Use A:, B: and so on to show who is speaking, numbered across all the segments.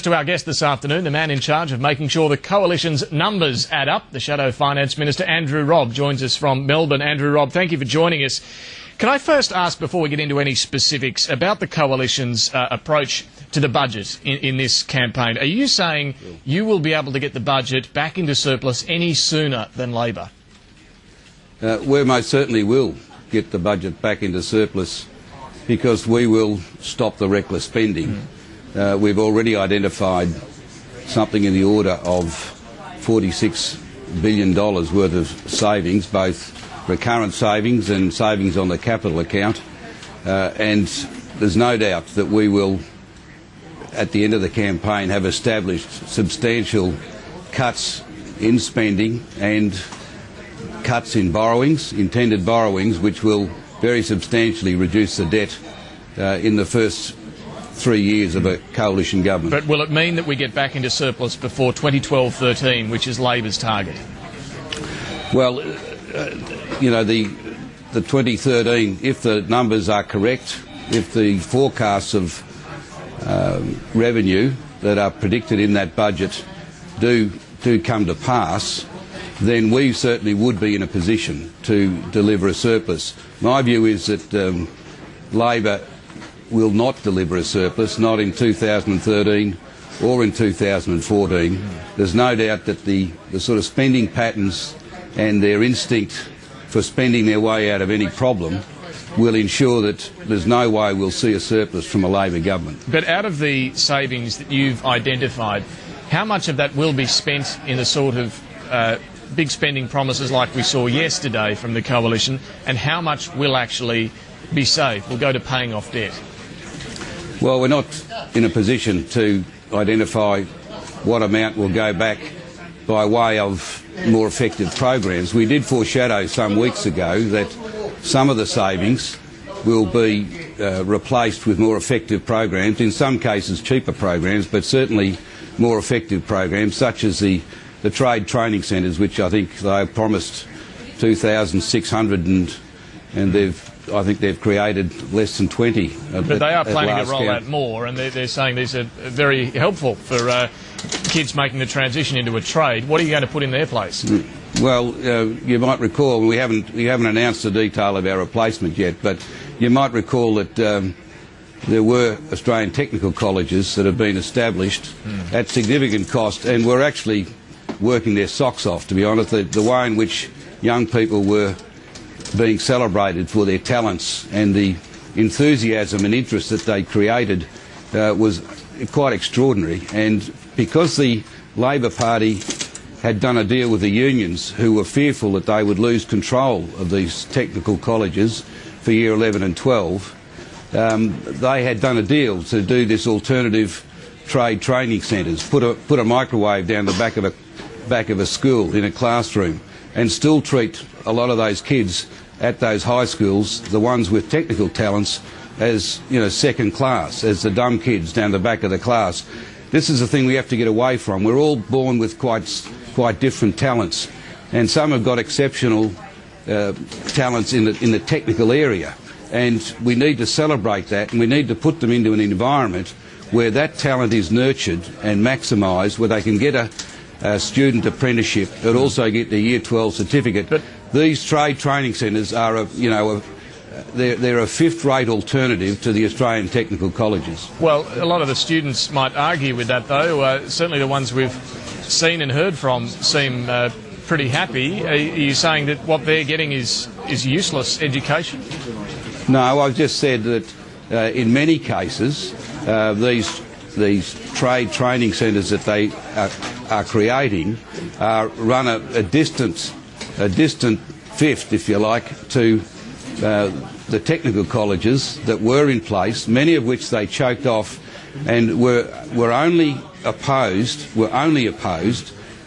A: To our guest this afternoon, the man in charge of making sure the Coalition's numbers add up, the Shadow Finance Minister Andrew Robb joins us from Melbourne. Andrew Robb, thank you for joining us. Can I first ask, before we get into any specifics, about the Coalition's approach to the budget in this campaign? Are you saying you will be able to get the budget back into surplus any sooner than Labor?
B: We most certainly will get the budget back into surplus because we will stop the reckless spending. We've already identified something in the order of $46 billion worth of savings, both recurrent savings and savings on the capital account. And there's no doubt that we will, at the end of the campaign, have established substantial cuts in spending and cuts in borrowings, intended borrowings, which will very substantially reduce the debt in the first 3 years of a coalition government.
A: But will it mean that we get back into surplus before 2012-13, which is Labor's target?
B: Well, you know, the 2013, if the numbers are correct, if the forecasts of revenue that are predicted in that budget do come to pass, then we certainly would be in a position to deliver a surplus. My view is that Labor will not deliver a surplus, not in 2013 or in 2014. There's no doubt that the sort of spending patterns and their instinct for spending their way out of any problem will ensure that there's no way we'll see a surplus from a Labor government.
A: But out of the savings that you've identified, how much of that will be spent in the sort of big spending promises like we saw yesterday from the Coalition, and how much will actually be saved, will go to paying off debt?
B: Well, we're not in a position to identify what amount will go back by way of more effective programs. We did foreshadow some weeks ago that some of the savings will be replaced with more effective programs, in some cases cheaper programs, but certainly more effective programs, such as the trade training centres, which I think they promised 2,600 and I think they've created less than 20.
A: But they are planning to roll out more, and they're saying these are very helpful for kids making the transition into a trade. What are you going to put in their place?
B: Well, you might recall, we haven't announced the detail of our replacement yet, but you might recall that there were Australian technical colleges that have been established at significant cost, and were actually working their socks off, to be honest. The way in which young people were being celebrated for their talents and the enthusiasm and interest that they created was quite extraordinary. And because the Labor Party had done a deal with the unions, who were fearful that they would lose control of these technical colleges for year 11 and 12, they had done a deal to do this alternative trade training centres, put a microwave down the back of a school in a classroom, and still treat a lot of those kids at those high schools, the ones with technical talents, as, you know, second class, as the dumb kids down the back of the class. This is the thing we have to get away from. We're all born with quite different talents, and some have got exceptional talents in the technical area, and we need to celebrate that, and we need to put them into an environment where that talent is nurtured and maximised, where they can get a student apprenticeship, but also get their Year 12 certificate. But these trade training centres are, they're a fifth-rate alternative to the Australian technical colleges.
A: Well, a lot of the students might argue with that, though. Certainly the ones we've seen and heard from seem pretty happy. Are you saying that what they're getting is useless education?
B: No, I've just said that in many cases these trade training centres that they are creating run a distant fifth, if you like, to the technical colleges that were in place, many of which they choked off, and were only opposed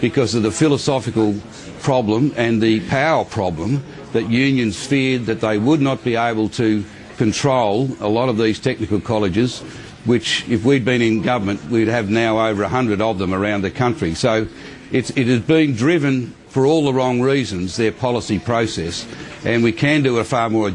B: because of the philosophical problem and the power problem that unions feared that they would not be able to control a lot of these technical colleges, which, if we'd been in government, we'd have now over 100 of them around the country. So it has been driven for all the wrong reasons, their policy process, and we can do a far more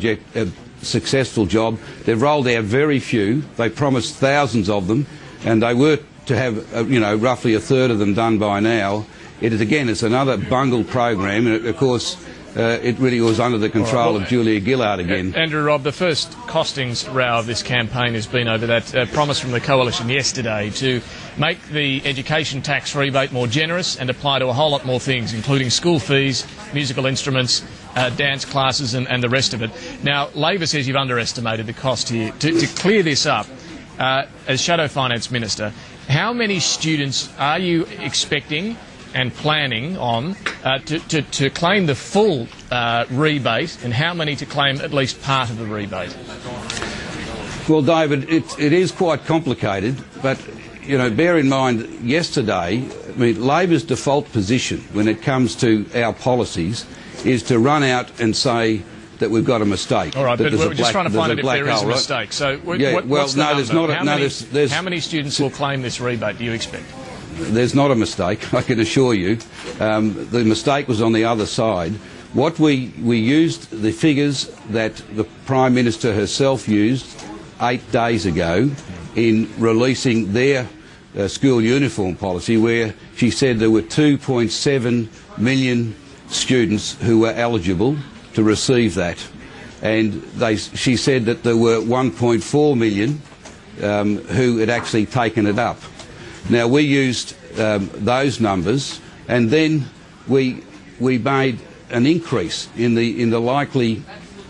B: successful job. They've rolled out very few. They promised thousands of them, and they were to have, roughly a third of them done by now. It is, again, it's another bungled program, and of course, it really was under the control of Julia Gillard again.
A: Andrew Robb, the first costings row of this campaign has been over that promise from the Coalition yesterday to make the education tax rebate more generous and apply to a whole lot more things, including school fees, musical instruments, dance classes and the rest of it. Now, Labor says you've underestimated the cost here. To clear this up, as Shadow Finance Minister, how many students are you expecting and planning on to claim the full rebate, and how many to claim at least part of the rebate?
B: Well, David, it is quite complicated, but, bear in mind, yesterday, Labor's default position when it comes to our policies is to run out and say that we've got a mistake.
A: All right, but we're just trying to find out if there is a mistake. So, what's the number? How many students will claim this rebate, do you expect?
B: There's not a mistake, I can assure you. The mistake was on the other side. What we used the figures that the Prime Minister herself used 8 days ago in releasing their school uniform policy, where she said there were 2.7 million students who were eligible to receive that. And she said that there were 1.4 million who had actually taken it up. Now, we used those numbers, and then we made an increase in the likely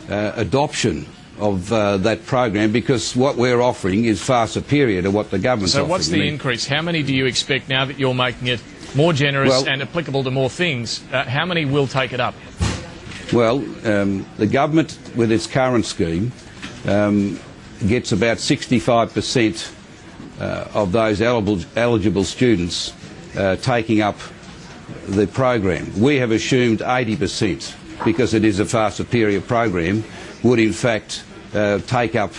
B: adoption of that program, because what we're offering is far superior to what the government's offering.
A: So what's the increase? How many do you expect now that you're making it more generous and applicable to more things? How many will take it up?
B: Well, the government, with its current scheme, gets about 65% of those eligible students taking up the program. We have assumed 80%, because it is a far superior program, would in fact take up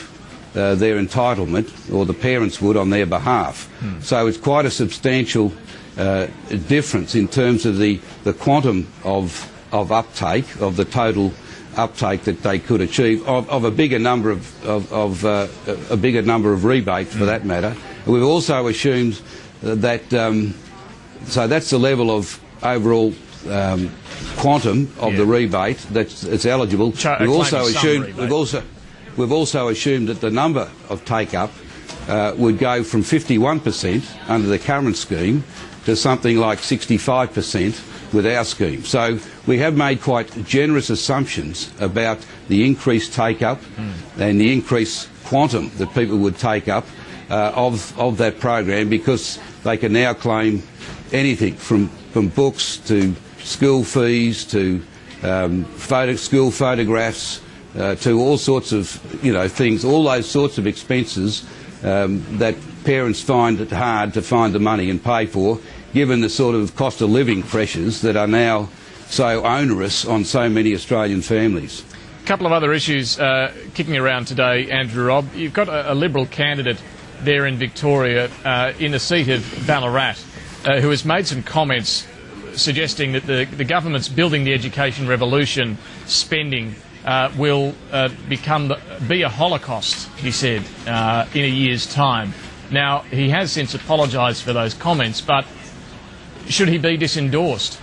B: their entitlement, or the parents would on their behalf. So it's quite a substantial difference in terms of the quantum of uptake, of the total uptake that they could achieve, of a bigger number a bigger number of rebates, for that matter. And we've also assumed that so that's the level of overall quantum of the rebate that's eligible. We've also assumed that the number of take-up would go from 51% under the current scheme to something like 65% with our scheme. So we have made quite generous assumptions about the increased take-up and the increased quantum that people would take up of that program, because they can now claim anything from books to school fees to school photographs to all sorts of things, all those sorts of expenses that parents find it hard to find the money and pay for, given the sort of cost of living pressures that are now so onerous on so many Australian families.
A: A couple of other issues kicking around today, Andrew Robb. You've got a Liberal candidate there in Victoria in the seat of Ballarat who has made some comments suggesting that the government's building the education revolution spending will be a holocaust, he said, in a year's time. Now, he has since apologised for those comments, but should he be disendorsed?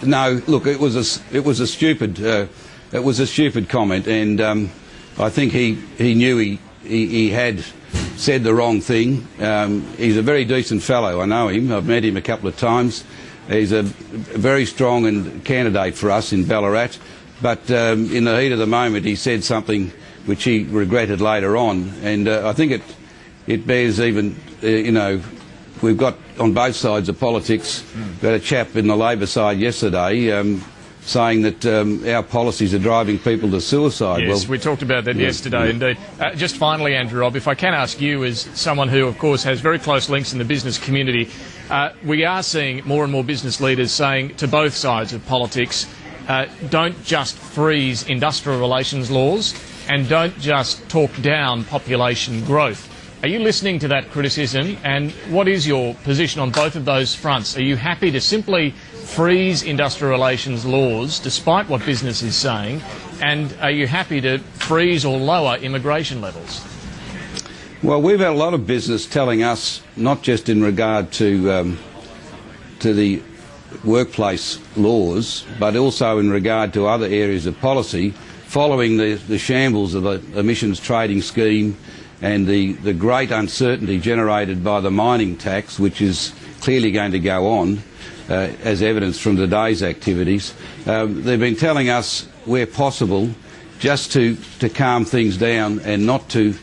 B: No. Look, it was a stupid comment, and I think he knew he had said the wrong thing. He's a very decent fellow. I know him. I've met him a couple of times. He's a very strong candidate for us in Ballarat. But in the heat of the moment, he said something which he regretted later on, and I think it bears even, we've got on both sides of politics. We had a chap in the Labor side yesterday saying that our policies are driving people to suicide.
A: Yes,
B: well,
A: we talked about that yesterday, indeed. Just finally, Andrew Robb, if I can ask you, as someone who, of course, has very close links in the business community, we are seeing more and more business leaders saying to both sides of politics, don't just freeze industrial relations laws and don't just talk down population growth. Are you listening to that criticism, and what is your position on both of those fronts? Are you happy to simply freeze industrial relations laws, despite what business is saying, and are you happy to freeze or lower immigration levels?
B: Well, we've had a lot of business telling us, not just in regard to the workplace laws, but also in regard to other areas of policy, following the shambles of the emissions trading scheme and the great uncertainty generated by the mining tax, which is clearly going to go on, as evidenced from today's activities. They've been telling us, where possible, just to calm things down and not to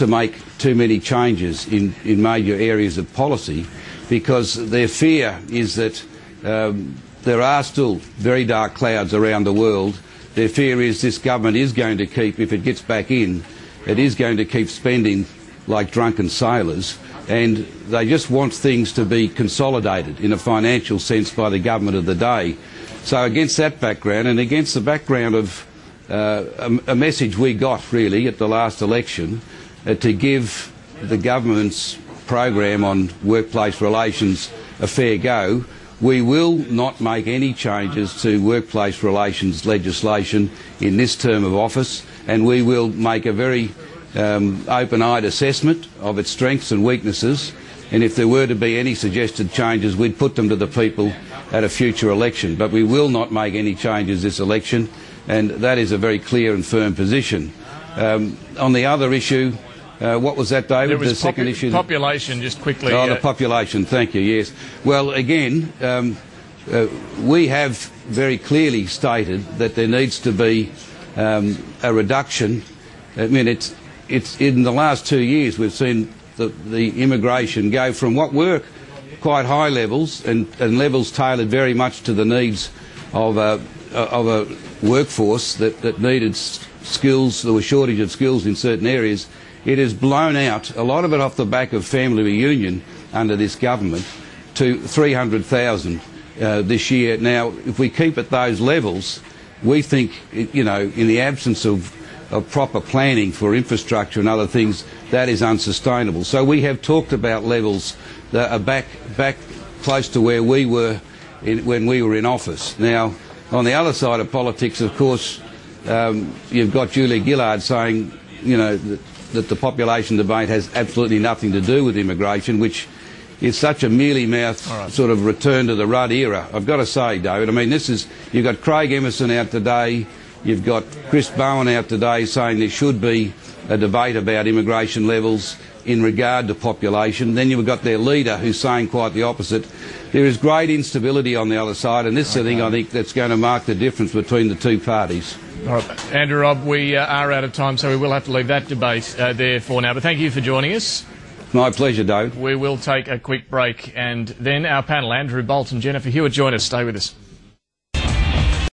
B: make too many changes in major areas of policy, because their fear is that there are still very dark clouds around the world. Their fear is this government is going to keep, if it gets back in, it is going to keep spending like drunken sailors, and they just want things to be consolidated in a financial sense by the government of the day. So against that background, and against the background of a message we got really at the last election, to give the government's program on workplace relations a fair go, we will not make any changes to workplace relations legislation in this term of office, and we will make a very open-eyed assessment of its strengths and weaknesses, and if there were to be any suggested changes, we'd put them to the people at a future election. But we will not make any changes this election, and that is a very clear and firm position. On the other issue, what was that, David?
A: It was
B: the second issue?
A: Population, just quickly.
B: Oh, the population, thank you, yes. Well, again, we have very clearly stated that there needs to be a reduction. I mean, it's in the last 2 years we've seen the immigration go from what were quite high levels and levels tailored very much to the needs of a workforce that needed skills. There was shortage of skills in certain areas. It has blown out, a lot of it off the back of family reunion under this government, to 300,000 this year. Now, if we keep at those levels, we think, you know, in the absence of proper planning for infrastructure and other things, that is unsustainable. So we have talked about levels that are back close to where we were when we were in office. Now, on the other side of politics, of course, you've got Julia Gillard saying, you know, that the population debate has absolutely nothing to do with immigration, which is such a mealy-mouthed sort of return to the Rudd era. I've got to say, David, I mean, you've got Craig Emerson out today, you've got Chris Bowen out today saying there should be a debate about immigration levels in regard to population. Then you've got their leader who's saying quite the opposite. There is great instability on the other side, and this is the thing I think that's going to mark the difference between the two parties.
A: All right, Andrew Robb, we are out of time, so we will have to leave that debate there for now. But thank you for joining us.
B: My pleasure, David.
A: We will take a quick break, and then our panel, Andrew Bolt and Jennifer Hewitt, join us. Stay with us.